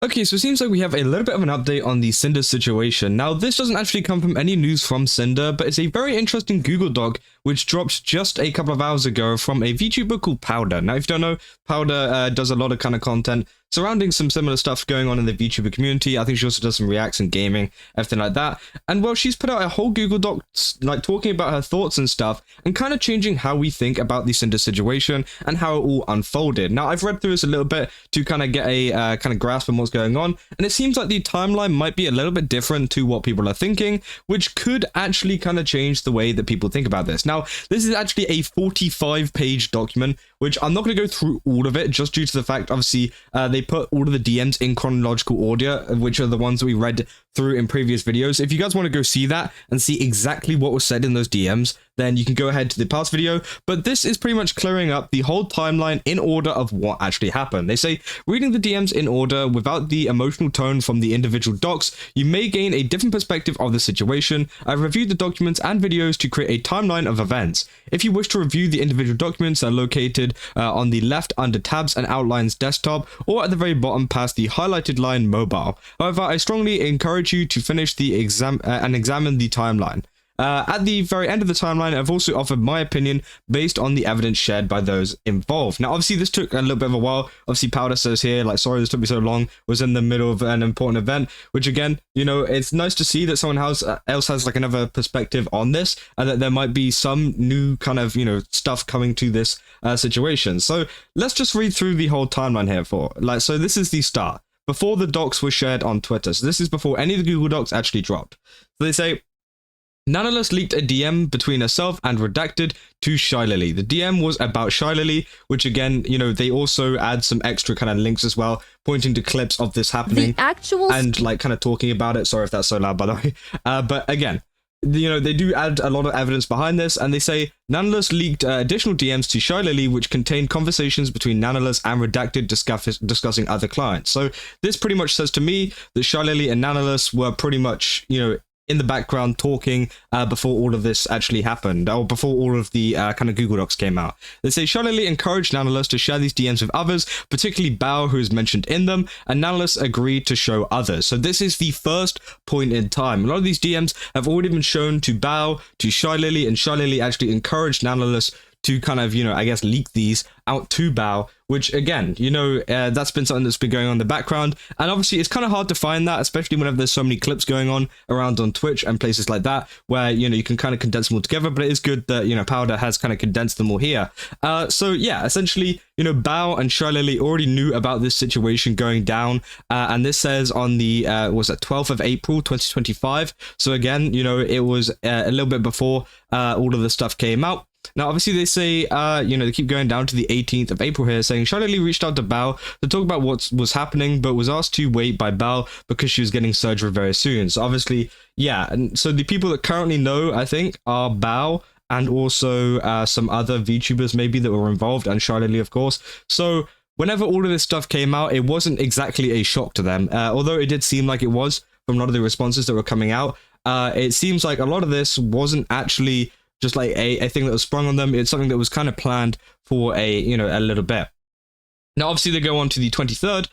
Okay, so it seems like we have a little bit of an update on the Sinder situation. Now, this doesn't actually come from any news from Sinder, but it's a very interesting Google Doc which dropped just a couple of hours ago from a VTuber called Powdur. Now, if you don't know, Powdur does a lot of kind of content surrounding some similar stuff going on in the VTuber community. I think she also does some reacts and gaming, everything like that. And well, she's put out a whole Google Doc like talking about her thoughts and stuff and kind of changing how we think about the Sinder situation and how it all unfolded. Now, I've read through this a little bit to kind of get a kind of grasp on what's going on, and it seems like the timeline might be a little bit different to what people are thinking, which could actually kind of change the way that people think about this. Now, this is actually a 45-page document, which I'm not going to go through all of it, just due to the fact, obviously, they put all of the DMs in chronological order, which are the ones that we read through in previous videos. If you guys want to go see that and see exactly what was said in those DMs, then you can go ahead to the past video, but this is pretty much clearing up the whole timeline in order of what actually happened. They say, reading the DMs in order without the emotional tone from the individual docs, you may gain a different perspective of the situation. I've reviewed the documents and videos to create a timeline of events. If you wish to review the individual documents, they're located on the left under tabs and outlines desktop, or at the very bottom past the highlighted line mobile. However, I strongly encourage you to finish the exam and examine the timeline. At the very end of the timeline, I've also offered my opinion based on the evidence shared by those involved. Now, obviously, this took a little bit of a while. Obviously, Powdur says here, like, sorry this took me so long, was in the middle of an important event, which again, you know, it's nice to see that someone else has like another perspective on this, and that there might be some new kind of, you know, stuff coming to this situation. So let's just read through the whole timeline here so this is the start, before the docs were shared on Twitter. So this is before any of the Google Docs actually dropped. So they say, Nanoless leaked a DM between herself and Redacted to Shylily. The DM was about Shylily, which again, you know, they also add some extra kind of links as well, pointing to clips of this happening and like kind of talking about it. Sorry if that's so loud, by the way. But again, you know, they do add a lot of evidence behind this, and they say Nanoless leaked additional DMs to Shylily, which contained conversations between Nanoless and Redacted discussing other clients. So this pretty much says to me that Shylily and Nanoless were pretty much, you know, in the background talking before all of this actually happened, or before all of the kind of Google Docs came out. They say Shylily encouraged Nanoless to share these DMs with others, particularly Bao, who is mentioned in them, and Nanoless agreed to show others. So this is the first point in time. A lot of these DMs have already been shown to Bao, to Shylily, and Shylily actually encouraged Nanoless to kind of, you know, I guess leak these out to Bao, which again, you know, that's been something that's been going on in the background. And obviously it's kind of hard to find that, especially whenever there's so many clips going on around on Twitch and places like that, where, you know, you can kind of condense them all together. But it is good that, you know, Powdur has kind of condensed them all here. So yeah, essentially, you know, Bao and Shylily already knew about this situation going down. And this says on the, was that 12th of April, 2025. So again, you know, it was a little bit before all of the stuff came out. Now, obviously, they say, you know, they keep going down to the 18th of April here, saying Shylily reached out to Bao to talk about what was happening, but was asked to wait by Bao because she was getting surgery very soon. So obviously, yeah, and so the people that currently know, I think, are Bao and also some other VTubers maybe that were involved, and Shylily, of course. So whenever all of this stuff came out, it wasn't exactly a shock to them, although it did seem like it was from a lot of the responses that were coming out. It seems like a lot of this wasn't actually just like a thing that was sprung on them. It's something that was kind of planned for a little bit. Now, obviously, they go on to the 23rd,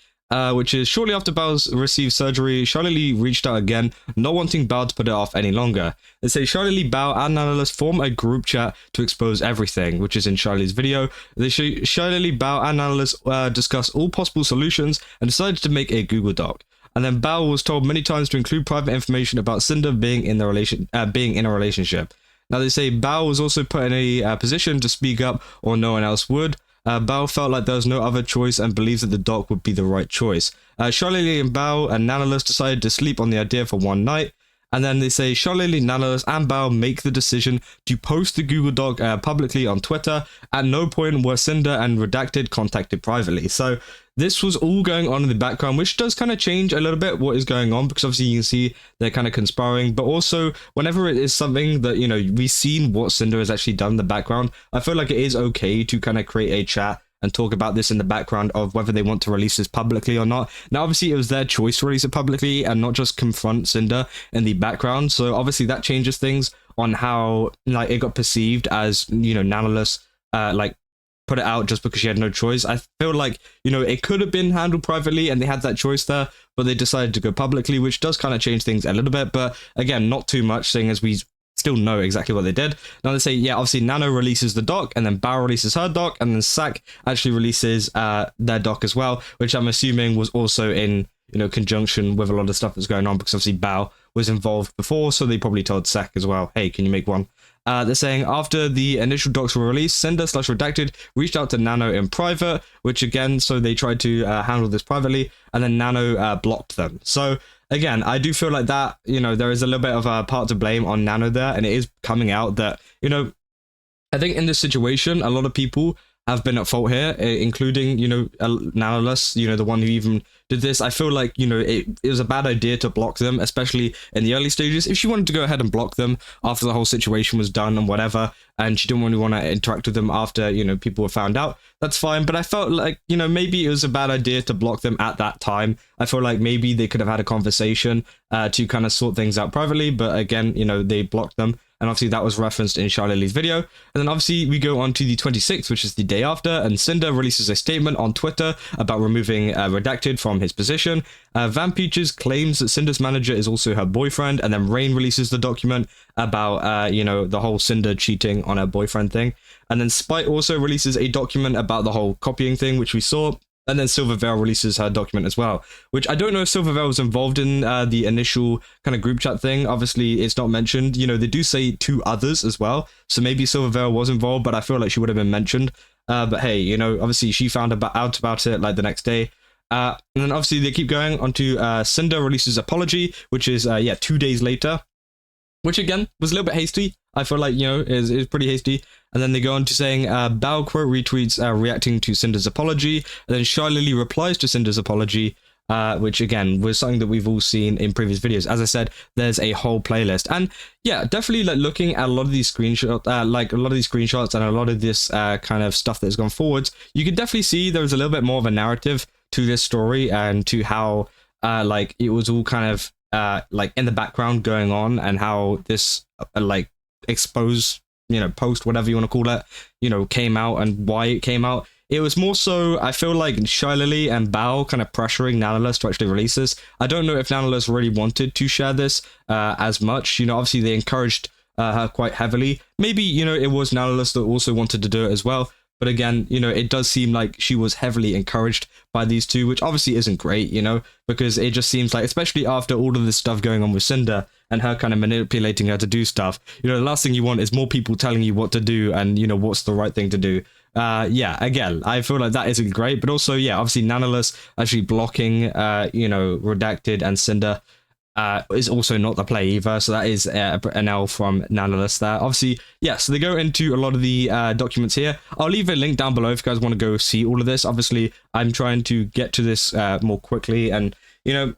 which is shortly after Bao received surgery. Shylily reached out again, not wanting Bao to put it off any longer. They say Shylily, Bao, and Nanoless form a group chat to expose everything, which is in Shylily's video. They show Shylily, Bao, and Nanoless discuss all possible solutions and decided to make a Google Doc. And then Bao was told many times to include private information about Sinder being in a relationship. Now, they say Bao was also put in a position to speak up, or no one else would. Bao felt like there was no other choice and believes that the doc would be the right choice. Shylily and Bao and Nanoless decided to sleep on the idea for one night. And then they say Shylily, Nanoless, and Bao make the decision to post the Google Doc publicly on Twitter. At no point were Sinder and Redacted contacted privately. So this was all going on in the background, which does kind of change a little bit what is going on, because obviously you can see they're kind of conspiring. But also, whenever it is something that, you know, we've seen what Sinder has actually done in the background, I feel like it is okay to kind of create a chat and talk about this in the background of whether they want to release this publicly or not. Now, obviously, it was their choice to release it publicly and not just confront Sinder in the background. So obviously that changes things on how, like, it got perceived as, you know, Nanoless, like, put it out just because she had no choice. I feel like, you know, it could have been handled privately and they had that choice there, but they decided to go publicly, which does kind of change things a little bit. But again, not too much, seeing as we still know exactly what they did. Now they say, yeah, obviously Nano releases the doc, and then Bao releases her doc, and then Sak actually releases their doc as well, which I'm assuming was also in, you know, conjunction with a lot of stuff that's going on, because obviously Bao was involved before, so they probably told Sak as well, hey, can you make one? They're saying after the initial docs were released, Sinder/Redacted reached out to Nano in private, which again, so they tried to handle this privately, and then Nano blocked them. So again, I do feel like that, you know, there is a little bit of a part to blame on Nano there, and it is coming out that, you know, I think in this situation, a lot of people have been at fault here, including, you know, Nanoless, you know, the one who even did this. I feel like, you know, it was a bad idea to block them, especially in the early stages. If she wanted to go ahead and block them after the whole situation was done and whatever, and she didn't really want to interact with them after, you know, people were found out, that's fine. But I felt like, you know, maybe it was a bad idea to block them at that time. I feel like maybe they could have had a conversation to kind of sort things out privately, but again, you know, they blocked them. And obviously that was referenced in Shylily's video. And then obviously we go on to the 26th, which is the day after, and Sinder releases a statement on Twitter about removing Redacted from his position. Vampeaches claims that Cinder's manager is also her boyfriend, and then Rain releases the document about, you know, the whole Cinder cheating on her boyfriend thing. And then Spite also releases a document about the whole copying thing, which we saw. And then Silverveil releases her document as well, which I don't know if Silverveil was involved in the initial kind of group chat thing. Obviously, it's not mentioned. You know, they do say 2 others as well. So maybe Silverveil was involved, but I feel like she would have been mentioned. But hey, you know, obviously she found out about it like the next day. And then obviously they keep going on to Cinder releases apology, which is, 2 days later, which again was a little bit hasty. I feel like, you know, is pretty hasty. And then they go on to saying, Bao quote retweets reacting to Cinder's apology. And then Shylily replies to Cinder's apology, which again was something that we've all seen in previous videos. As I said, there's a whole playlist. And yeah, definitely like looking at a lot of these screenshots, and a lot of this kind of stuff that's gone forwards, you can definitely see there was a little bit more of a narrative to this story and to how like it was all kind of like in the background going on, and how this like exposed, you know, post, whatever you want to call it, you know, came out and why it came out. It was more so, I feel like, Shylily and Bao kind of pressuring Nanoless to actually release this. I don't know if Nanoless really wanted to share this as much. You know, obviously they encouraged her quite heavily. Maybe, you know, it was Nanoless that also wanted to do it as well. But again, you know, it does seem like she was heavily encouraged by these two, which obviously isn't great, you know, because it just seems like, especially after all of this stuff going on with Cinder and her kind of manipulating her to do stuff, you know, the last thing you want is more people telling you what to do and, you know, what's the right thing to do. Yeah, again, I feel like that isn't great, but also, yeah, obviously Nanoless actually blocking, you know, Redacted and Cinder is also not the play either, so that is an L from Nanoless there. Obviously, yeah, so they go into a lot of the documents here. I'll leave a link down below if you guys want to go see all of this. Obviously, I'm trying to get to this more quickly, and, you know,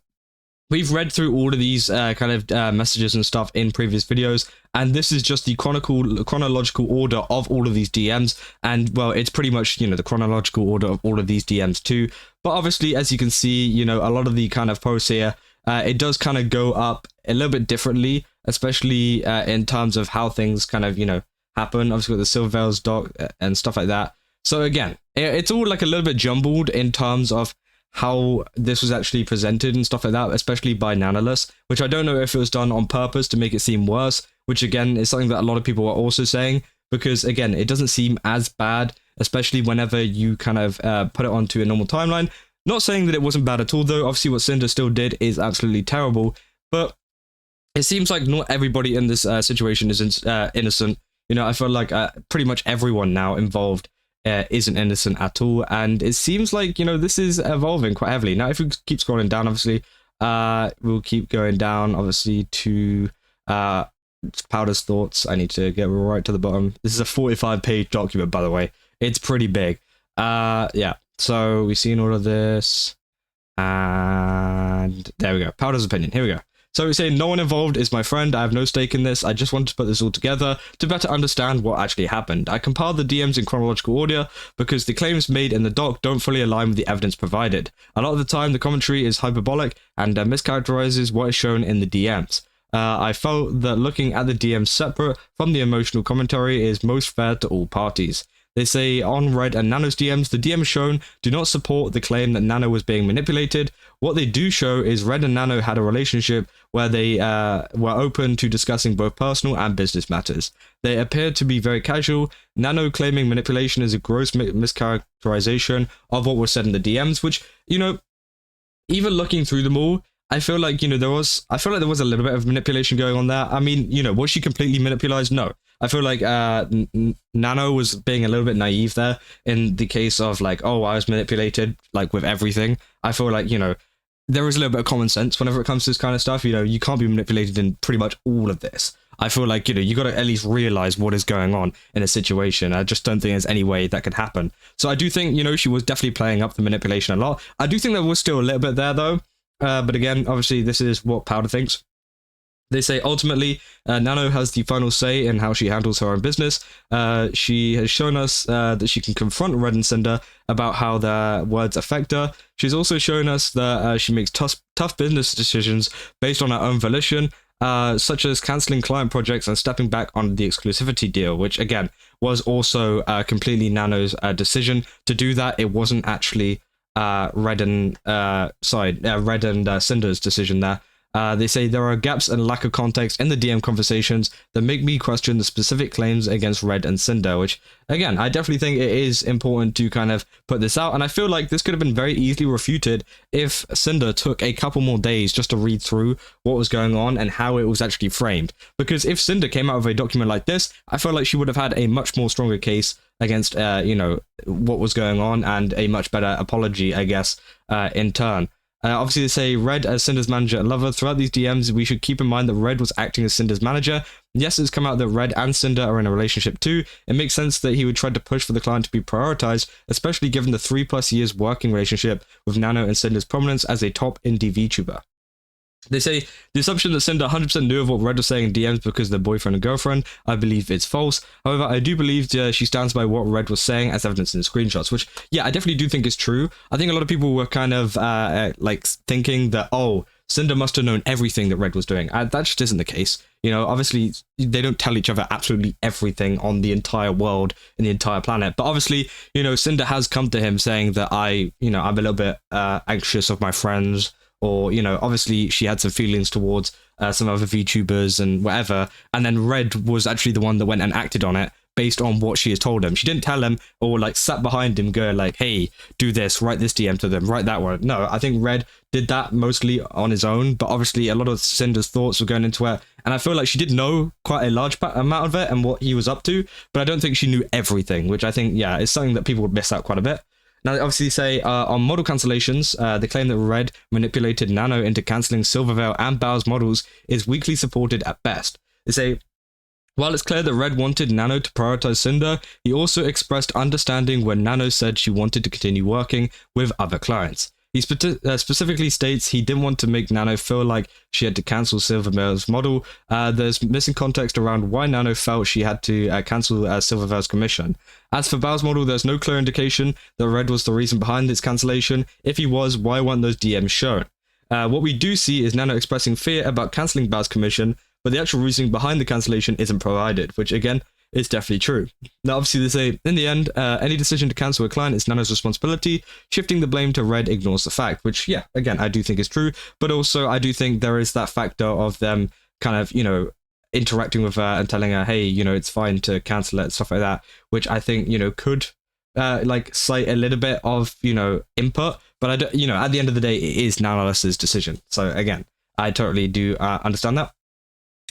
we've read through all of these kind of messages and stuff in previous videos, and this is just the chronological order of all of these DMs, and, well, it's pretty much, you know, the chronological order of all of these DMs too. But obviously, as you can see, you know, a lot of the kind of posts here, it does kind of go up a little bit differently, especially in terms of how things kind of, you know, happen. Obviously, with the Silverveil's doc and stuff like that. So again, it's all like a little bit jumbled in terms of how this was actually presented and stuff like that, especially by Nanoless, which I don't know if it was done on purpose to make it seem worse, which again is something that a lot of people are also saying, because again, it doesn't seem as bad, especially whenever you kind of put it onto a normal timeline. Not saying that it wasn't bad at all, though. Obviously, what Cinder still did is absolutely terrible, but it seems like not everybody in this situation is innocent. You know, I feel like pretty much everyone now involved isn't innocent at all, and it seems like, you know, this is evolving quite heavily. Now, if we keep scrolling down, obviously, we'll keep going down, obviously, to Powdur's thoughts. I need to get right to the bottom. This is a 45-page document, by the way. It's pretty big. Yeah. So we've seen all of this, and there we go. Powdur's opinion. Here we go. So we're saying, no one involved is my friend. I have no stake in this. I just wanted to put this all together to better understand what actually happened. I compiled the DMs in chronological order because the claims made in the doc don't fully align with the evidence provided. A lot of the time, the commentary is hyperbolic and mischaracterizes what is shown in the DMs. I felt that looking at the DMs separate from the emotional commentary is most fair to all parties. They say on Red and Nano's DMs, the DMs shown do not support the claim that Nano was being manipulated. What they do show is Red and Nano had a relationship where they were open to discussing both personal and business matters. They appear to be very casual. Nano claiming manipulation is a gross mischaracterization of what was said in the DMs, which, even looking through them all, I feel like, there was a little bit of manipulation going on there. I mean, was she completely manipulated? No. I feel like Nano was being a little bit naive there in the case of like, oh, I was manipulated, like with everything. I feel like, there is a little bit of common sense whenever it comes to this kind of stuff. You can't be manipulated in pretty much all of this. I feel like, you got to at least realize what is going on in a situation. I just don't think there's any way that could happen. So I do think, she was definitely playing up the manipulation a lot. I do think there was still a little bit there though. But again, obviously this is what Powdur thinks. They say ultimately, Nano has the final say in how she handles her own business. She has shown us that she can confront Red and Sinder about how their words affect her. She's also shown us that she makes tough business decisions based on her own volition, such as cancelling client projects and stepping back on the exclusivity deal, which again was also completely Nano's decision to do that. It wasn't actually Red and Cinder's decision there. They say there are gaps and lack of context in the DM conversations that make me question the specific claims against Red and Sinder, which, again, I definitely think it is important to kind of put this out, and I feel like this could have been very easily refuted if Sinder took a couple more days just to read through what was going on and how it was actually framed. Because if Sinder came out with a document like this, I feel like she would have had a much more stronger case against, what was going on, and a much better apology, I guess, in turn. Obviously, they say Red as Cinder's manager and lover. Throughout these DMs, we should keep in mind that Red was acting as Cinder's manager. Yes, it's come out that Red and Sinder are in a relationship too. It makes sense that he would try to push for the client to be prioritized, especially given the 3+ years working relationship with Nano and Cinder's prominence as a top indie VTuber. They say the assumption that Sinder 100% knew of what Red was saying in DMs because they're boyfriend and girlfriend, I believe it's false. However, I do believe she stands by what Red was saying as evidence in the screenshots, which, yeah, I definitely do think is true. I think a lot of people were kind of thinking that, oh, Sinder must have known everything that Red was doing. That just isn't the case. Obviously, they don't tell each other absolutely everything on the entire world and the entire planet. But obviously, Sinder has come to him saying that I'm a little bit anxious of my friends. Or, obviously she had some feelings towards some other VTubers and whatever. And then Red was actually the one that went and acted on it based on what she has told him. She didn't tell him or sat behind him going like, hey, do this, write this DM to them, write that one. No, I think Red did that mostly on his own. But obviously a lot of Cinder's thoughts were going into it. And I feel like she did know quite a large amount of it and what he was up to. But I don't think she knew everything, which I think, yeah, is something that people would miss out quite a bit. Now, they obviously say on model cancellations, they claim that Red manipulated Nano into cancelling Silverveil and Bao's models is weakly supported at best. They say, while it's clear that Red wanted Nano to prioritize Sinder, he also expressed understanding when Nano said she wanted to continue working with other clients. He specifically states he didn't want to make Nano feel like she had to cancel Silverveil's model. There's missing context around why Nano felt she had to cancel Silverveil's commission. As for Bao's model, there's no clear indication that Red was the reason behind its cancellation. If he was, why weren't those DMs shown? What we do see is Nano expressing fear about cancelling Bao's commission, but the actual reasoning behind the cancellation isn't provided, which again, is definitely true. Now, obviously, they say, in the end, any decision to cancel a client is Nano's responsibility. Shifting the blame to Red ignores the fact, which, yeah, again, I do think is true. But also, I do think there is that factor of them kind of, interacting with her and telling her, hey, it's fine to cancel it and stuff like that, which I think, could, cite a little bit of, input. But, at the end of the day, it is Nanoless's decision. So, again, I totally do understand that.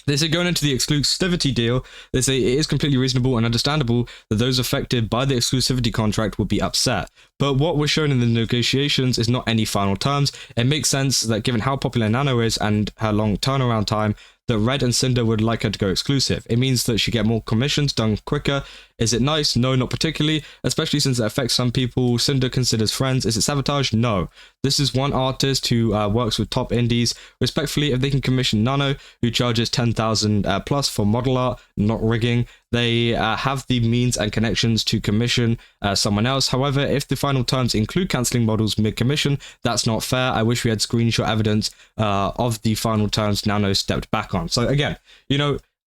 They say going into the exclusivity deal, they say it is completely reasonable and understandable that those affected by the exclusivity contract would be upset. But what was shown in the negotiations is not any final terms. It makes sense that given how popular Nano is and her long turnaround time, that Red and Sinder would like her to go exclusive. It means that she get more commissions done quicker. Is it nice? No, not particularly, especially since it affects some people Sinder considers friends. Is it sabotage? No. This is one artist who works with top indies. Respectfully, if they can commission Nano, who charges 10,000 plus for model art, not rigging, they have the means and connections to commission someone else. However, if the final terms include cancelling models mid-commission, that's not fair. I wish we had screenshot evidence of the final terms Nano stepped back on. So again,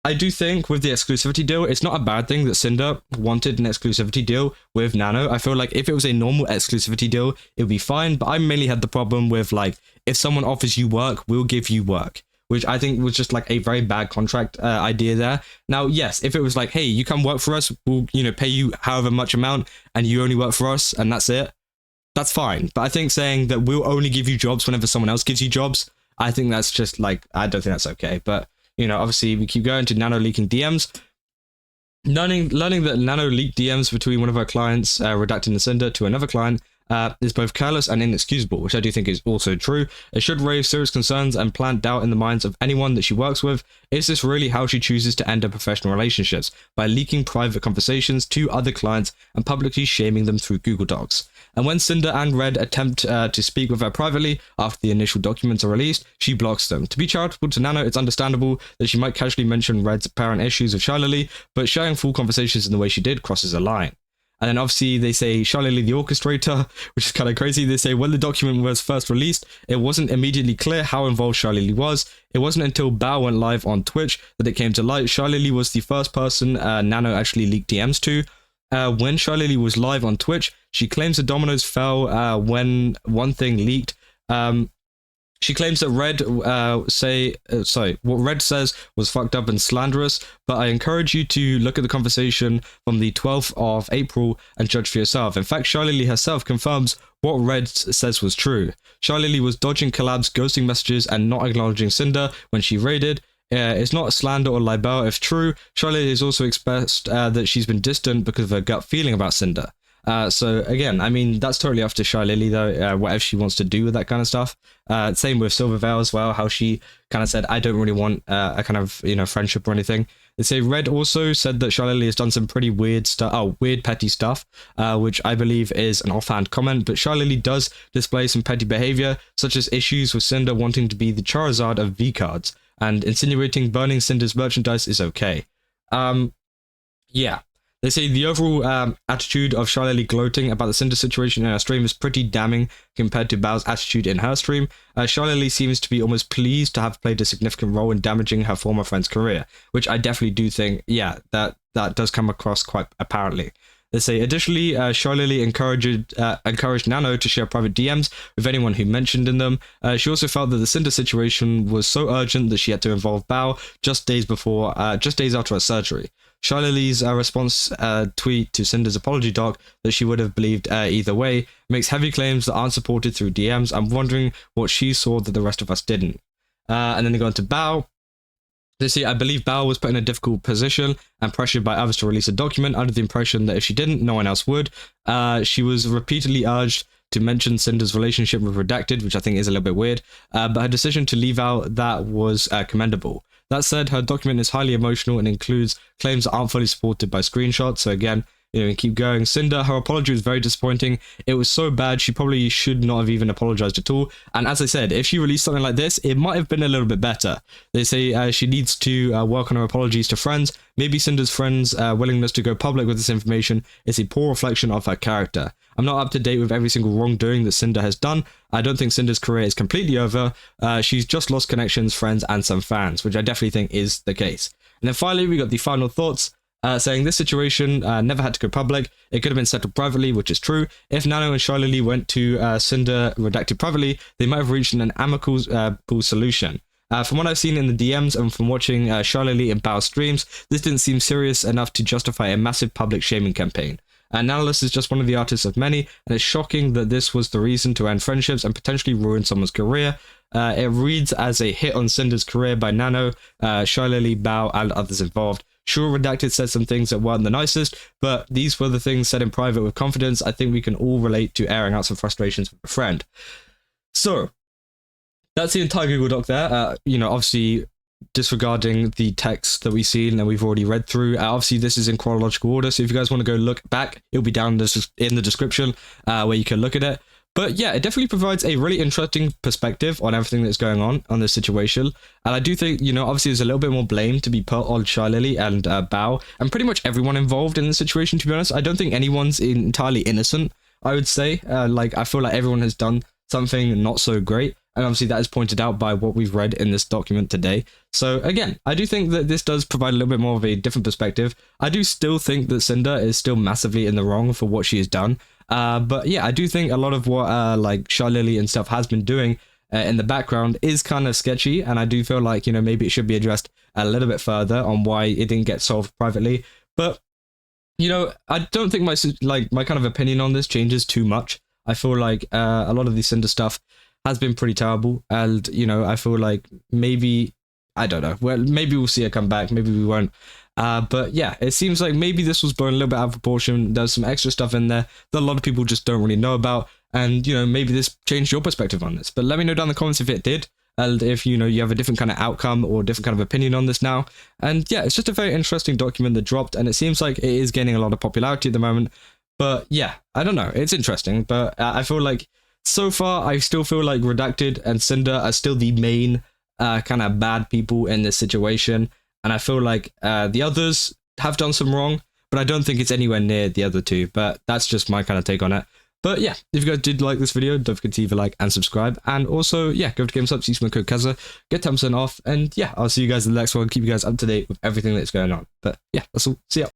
I do think with the exclusivity deal, it's not a bad thing that Sinder wanted an exclusivity deal with Nano. I feel like if it was a normal exclusivity deal, it would be fine. But I mainly had the problem with, like, if someone offers you work, we'll give you work, which I think was just like a very bad contract idea there. Now, yes, if it was like, hey, you come work for us, we'll, pay you however much amount and you only work for us and that's it, that's fine. But I think saying that we'll only give you jobs whenever someone else gives you jobs, I think that's just like, I don't think that's okay. But, obviously we keep going to Nano leaking DMs. Learning that Nano leaked DMs between one of our clients, redacting the Sinder, to another client, is both careless and inexcusable, which I do think is also true. It should raise serious concerns and plant doubt in the minds of anyone that she works with. Is this really how she chooses to end her professional relationships? By leaking private conversations to other clients and publicly shaming them through Google Docs. And when Sinder and Red attempt to speak with her privately after the initial documents are released, she blocks them. To be charitable to Nano, it's understandable that she might casually mention Red's apparent issues with Shylily, but sharing full conversations in the way she did crosses a line. And then obviously they say Shylily the orchestrator, which is kind of crazy. They say when the document was first released, it wasn't immediately clear how involved Shylily was. It wasn't until Bao went live on Twitch that it came to light. Shylily was the first person Nano actually leaked DMs to. When Shylily was live on Twitch, she claims the dominoes fell when one thing leaked. She claims that what Red says was fucked up and slanderous, but I encourage you to look at the conversation from the 12th of April and judge for yourself. In fact, Shylily herself confirms what Red says was true. Shylily was dodging collabs, ghosting messages, and not acknowledging Sinder when she raided. It's not slander or libel if true. Shylily has also expressed that she's been distant because of her gut feeling about Sinder. So again, I mean, that's totally up to Shylily though, whatever she wants to do with that kind of stuff. Same with Silverveil as well, how she kind of said, I don't really want a kind of, friendship or anything. They say Red also said that Shylily has done some pretty weird stuff, weird petty stuff, which I believe is an offhand comment, but Shylily does display some petty behavior, such as issues with Sinder wanting to be the Charizard of V-cards, and insinuating burning Sinder's merchandise is okay. Yeah. They say the overall attitude of Shylily gloating about the Sinder situation in her stream is pretty damning compared to Bao's attitude in her stream. Shylily seems to be almost pleased to have played a significant role in damaging her former friend's career, which I definitely do think, yeah, that does come across quite apparently. They say, additionally, Shylily encouraged Nano to share private DMs with anyone who mentioned in them. She also felt that the Sinder situation was so urgent that she had to involve Bao just days after her surgery. Shylily's response tweet to Sinder's apology doc that she would have believed either way makes heavy claims that aren't supported through DMs. I'm wondering what she saw that the rest of us didn't. And then they go on to Bao. They say, I believe Bao was put in a difficult position and pressured by others to release a document under the impression that if she didn't, no one else would. She was repeatedly urged to mention Sinder's relationship with Redacted, which I think is a little bit weird, but her decision to leave out that was commendable. That said, her document is highly emotional and includes claims that aren't fully supported by screenshots, so again, keep going. Cinder, her apology was very disappointing. It was so bad, she probably should not have even apologized at all. And as I said, if she released something like this, it might have been a little bit better. They say she needs to work on her apologies to friends. Maybe Cinder's friends' willingness to go public with this information is a poor reflection of her character. I'm not up to date with every single wrongdoing that Sinder has done. I don't think Cinder's career is completely over. She's just lost connections, friends, and some fans, which I definitely think is the case. And then finally, we got the final thoughts. Saying this situation never had to go public. It could have been settled privately, which is true. If Nano and Shylily went to Sinder Redacted privately, they might have reached an amicable solution. From what I've seen in the DMs and from watching Shylily and Bao streams, this didn't seem serious enough to justify a massive public shaming campaign. Nanoless is just one of the artists of many, and it's shocking that this was the reason to end friendships and potentially ruin someone's career. It reads as a hit on Cinder's career by Nano, Shylily, Bao, and others involved. Sure, Redacted said some things that weren't the nicest, but these were the things said in private with confidence. I think we can all relate to airing out some frustrations with a friend. So, that's the entire Google Doc there. Obviously, disregarding the text that we've seen and we've already read through. Obviously, this is in chronological order, so if you guys want to go look back, it'll be down in the description where you can look at it. But yeah, it definitely provides a really interesting perspective on everything that's going on this situation. And I do think, obviously there's a little bit more blame to be put on Shylily and Bao, and pretty much everyone involved in the situation, to be honest. I don't think anyone's entirely innocent, I would say. I feel like everyone has done something not so great. And obviously that is pointed out by what we've read in this document today. So again, I do think that this does provide a little bit more of a different perspective. I do still think that Sinder is still massively in the wrong for what she has done. But yeah, I do think a lot of what like Shylily and stuff has been doing in the background is kind of sketchy, and I do feel like, you know, maybe it should be addressed a little bit further on why it didn't get solved privately. But you know, I don't think my kind of opinion on this changes too much. I feel like a lot of the Sinder stuff has been pretty terrible, and you know, I feel like maybe, I don't know, well, maybe we'll see her come back, maybe we won't. But yeah, it seems like maybe this was blown a little bit out of proportion. There's some extra stuff in there that a lot of people just don't really know about, and you know, maybe this changed your perspective on this. But let me know down in the comments if it did, and if you know you have a different kind of outcome or different kind of opinion on this now. And yeah, it's just a very interesting document that dropped, and it seems like it is gaining a lot of popularity at the moment. But yeah, I don't know, it's interesting, but I feel like so far I still feel like Redacted and Sinder are still the main kind of bad people in this situation, and I feel like the others have done some wrong, but I don't think it's anywhere near the other two. But that's just my kind of take on it. But yeah, if you guys did like this video, don't forget to leave a like and subscribe. And also, yeah, go to GameStop, use my code Kaza, get 10% off. And yeah, I'll see you guys in the next one. Keep you guys up to date with everything that's going on. But yeah, that's all. See ya.